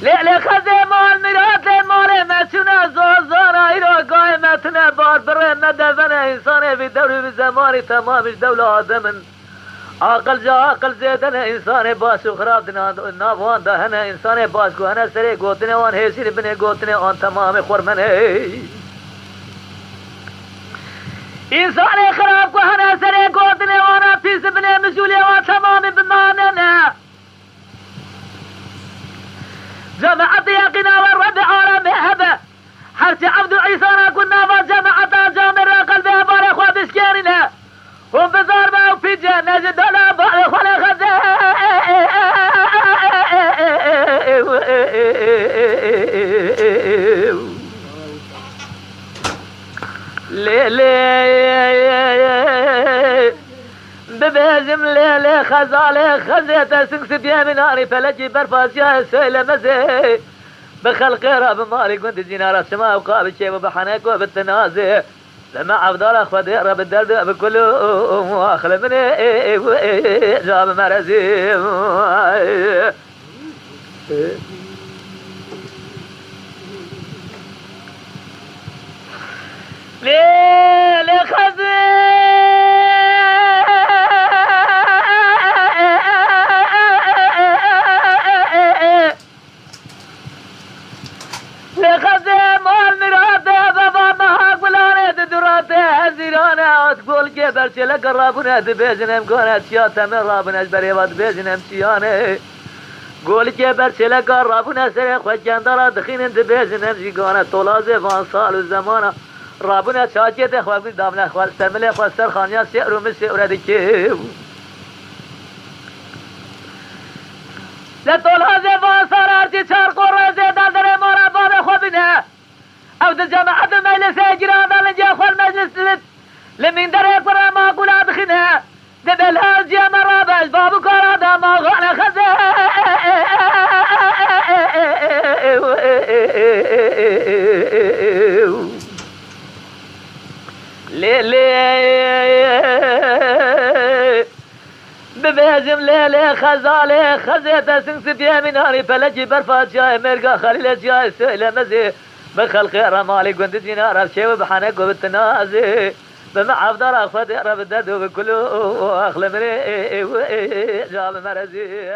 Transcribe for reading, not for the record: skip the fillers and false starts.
لیلی خزه مال میرات مال مچونه زار ایرا گای متنه بار بره مدفن انسان بی دوری بی زمانی تمامش دول آدمن عقل جا عقل زیدن انسان باش و خراب نابوان دهنه انسان باش گوهنه سره گوتنه وان حیثیر بنه گوتنه آن تمام خورمنه انسان خراب گوهنه سره گوتنه وانا پیس بنه مجولی وان تمام بماننه جماعة يقنا والرب عالم هبه حرت عبد عيسى كنا وجماعة جامر قلبها بارك وبشكرنا هم بزار ما في جنة جدنا بارك ولا خزه ببازم ليلة خزالة خزيت سنكسب يا مناري فلجي برفاس يا سيلة مزي بخلق راب مالي كنت جينا السماء وقابل شيء وبحنك وبالتنازع لما عبدال اخفض رب الدرد بكل واخل من جاب مرزي ليلة خزي تقول جبر شلا قرابنا دبيجنم كانت شياطة من رابنا بريوات بيجنم شيانه قول جبر شلا قرابنا سريق وجندرا دخين دبيجنم شيقانه طولازي فان صال الزمانه رابنا شاكيت اخوة دامنا اخوة سمل اخوة سرخانيا سئر ومسئ ردكيو لطولازي فان صال ارتي چار قرر زيدان در مارا باب اخوة بنا او در جماعة المجلس اجران دالنجي اخوة المجلس لمن دري برا ما قولا دخنها دبلها جيا مرابش بابو كارا دا ما غانا خزه ببهجم ليلة خزالة خزيت سنسب يا مناري فلجي برفات جاي مرقا خليل جاي سئلة مزي بخلق رمالي قند دينار الشيء بحنك وبالتنازي بما عبدال اخفض رب الدرد وبكله اخل من جاب مرزي